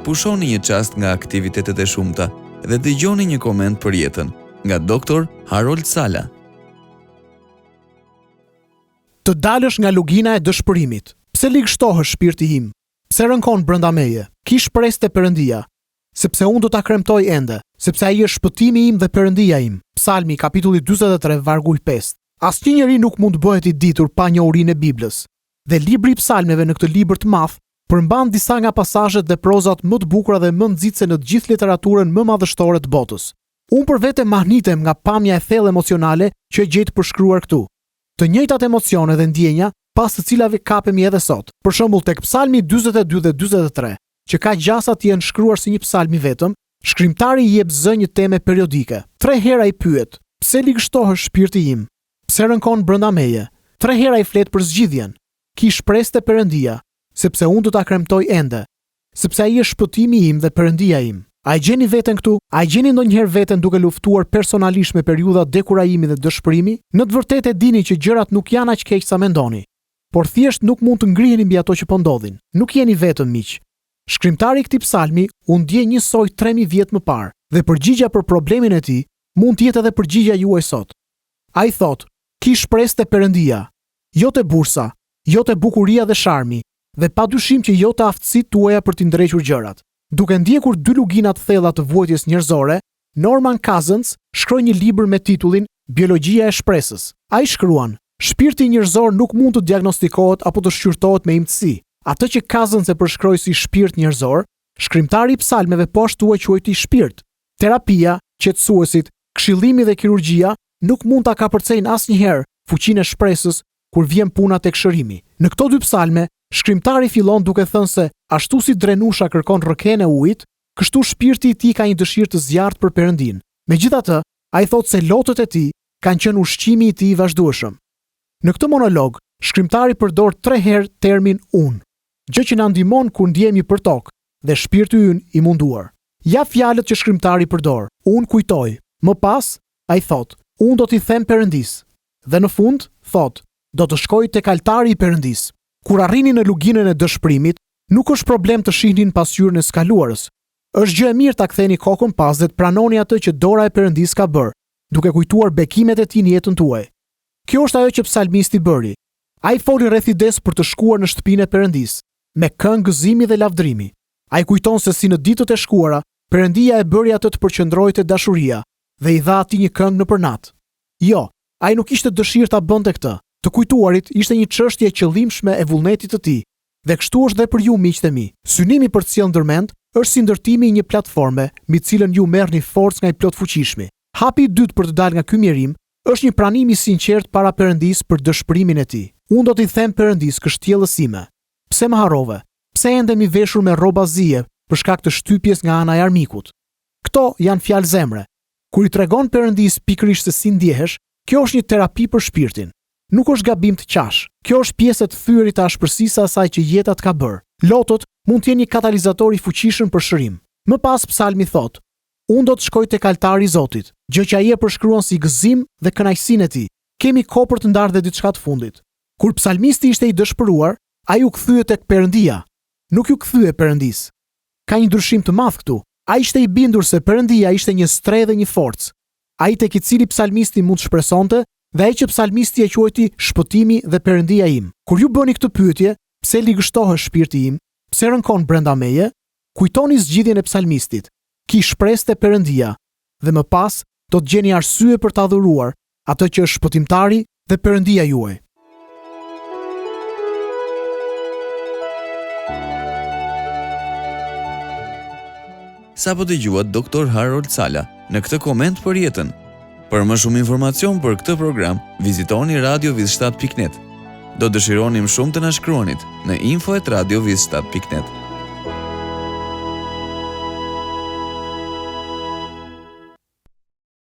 pushoni një çast nga aktivitetet e shumta dhe dëgjoni një koment për jetën nga Dr. Harold Sala. Të dalësh nga lugina e dëshpërimit. Pse ligështohesh shpirti im? Pse rënkon brenda meje? Kish presë te Perëndia, sepse unë do ta kremtoj ende, sepse ai është shpëtimi im dhe Perëndia im. Psalmi kapitulli 43 vargu 5. Asnjë njeri nuk mund të bëhet i ditur pa njohurinë e Biblës. Dhe libri i psalmeve në këtë libër të madh përmban disa nga pasazhet dhe prozat më të bukura dhe më nxitse në të gjithë literaturën më madhështore të botës. Unë për vete mahnitem nga pamja e thellë emocionale që e gjej të përshkruar këtu. Të njëjtat emocione dhe ndjenja pas të cilave kapemi edhe sot. Për shembull tek Psalmi 42 dhe 43, që ka gjasa të jenë shkruar si një psalm i vetëm, shkrimtari i jep zë një teme periodike. 3 hera i pyet: pse ligështohesh shpirti im? Pse rënkon brenda meje? 3 hera i flet për zgjidhjen. Kish presë te Perëndia, sepse unë do ta kremtoj ende, sepse ai është shpëtimi im dhe Perëndia im. A e gjeni veten këtu? A e gjeni ndonjëherë veten duke luftuar personalisht me periudha dekurajimi dhe dëshpërimi? Në të vërtetë e dini që gjërat nuk janë aq keq sa mendoni, por thjesht nuk mund të ngriheni mbi ato që po ndodhin. Nuk jeni vetëm miq. Shkrimtari i këtij psalmi u ndje njësoj 3000 vjet më parë, dhe përgjigjja për problemin e tij mund të jetë edhe përgjigjja juaj sot. Ai thotë: "Kish presë te Perëndia, jo te bursa, jo te bukuria dhe sharmi, dhe padyshim që jo te aftësitë tuaja për të ndrequr gjërat." Duke ndjekur 2 lugina të thella të vuajtjes njerëzore, Norman Cousins shkroi një libër me titullin Biologjia e shpresës. Ai shkruan: "Shpirti njerëzor nuk mund të diagnostikohet apo të shqyrtohet me imtësi. Atë që Cousins e përshkroi si shpirt njerëzor, shkrimtari i psalmeve po ashtu e quajti shpirt. Terapia, qetësuesit, këshillimi dhe kirurgjia nuk mund ta kapërcejnë asnjëherë fuqinë e shpresës kur vjen puna tek shërimi." Në këto 2 psalme, shkrimtari fillon duke thënë se ashtu si drenusha kërkon rrëken e ujit, kështu shpirti i tij ka një dëshirë të zjarrt për Perëndin. Megjithatë, ai thotë se lotët e tij kanë qenë ushqimi i tij i vazhdueshëm. Në këtë monolog, shkrimtari përdor 3 herë termin unë, gjë që na ndihmon kur ndjehemi për tokë dhe shpirti ynë i munduar. Ja fjalët që shkrimtari përdor: unë kujtoj, më pas ai thotë, unë do t'i them Perëndis, dhe në fund thotë, do të shkoj tek altari i Perëndis. Kur arrini në luginën e dëshpërimit, nuk është problem të shihnin pasqyrën e skaluarës. Është gjë e mirë ta ktheni kokën pas dhe të pranoni atë që dora e Perëndis ka bërë, duke kujtuar bekimet e tij në jetën tuaj. Kjo është ajo që psalmisti bëri. Ai foli rreth idesë për të shkuar në shtëpinë e Perëndis, me këngë, gëzimi dhe lavdërimi. Ai kujton se si në ditët e shkuara, Perëndia e bëri atë të përqendrohej te dashuria dhe i dha atij një këngë nëpër natë. Jo, ai nuk ishte dëshirë ta bënte këtë. Të kujtuarit ishte një çështje e qëllimshme e vullnetit të tij. Dhe kështu është dhe për ju miqtë e mi. Synimi për të sjellë ndërmend është si ndërtimi i një platforme mbi cilën ju merrni forcë nga i plot fuqishmi. Hapi i dytë për të dalë nga ky mjerim është një pranim i sinqert para Perëndis për dëshpërimin e tij. Unë do t'i them Perëndis, kështjellës ime: pse më harrove? Pse ende mi veshur me rroba zije për shkak të shtypjes nga ana e armikut? Këto janë fjalë zemre. Kur i tregon Perëndis pikërisht se si ndjehesh, kjo është një terapi për shpirtin. Nuk është gabim të qash. Kjo është pjesë e thyerit të ashpërsisë asaj që jeta të ka bërë. Lotët mund të jenë një katalizator i fuqishëm për shërim. Më pas psalmi thotë: unë do të shkoj tek altari i Zotit, gjë që ai e përshkruan si gëzim dhe kënaqësinë e tij. Kemi kohë për të ndarë dhe diçka të fundit. Kur psalmisti ishte i dëshpëruar, ai u kthye tek Perëndia, nuk ju kthye Perëndis. Ka një ndryshim të madh këtu. Ai ishte i bindur se Perëndia ishte një strehë dhe një forcë. Ai tek i cili psalmisti mund të shpresonte, dhe ai që psalmisti e quajti shpëtimi dhe Perëndia im. Kur ju bëni këtë pyetje, pse ligështohesh shpirti im? Pse rënkon brenda meje? Kujtoni zgjidhjen e psalmistit: ki shpresë te Perëndia, dhe më pas do të gjeni arsye për ta adhuruar atë që është shpëtimtari dhe Perëndia juaj. Sapo dëgjuat Dr. Harold Sala në këtë koment për jetën. Për më shumë informacion për këtë program, vizitoni radioviz7.net. Do dëshironim shumë të na shkruanit në info@radioviz7.net.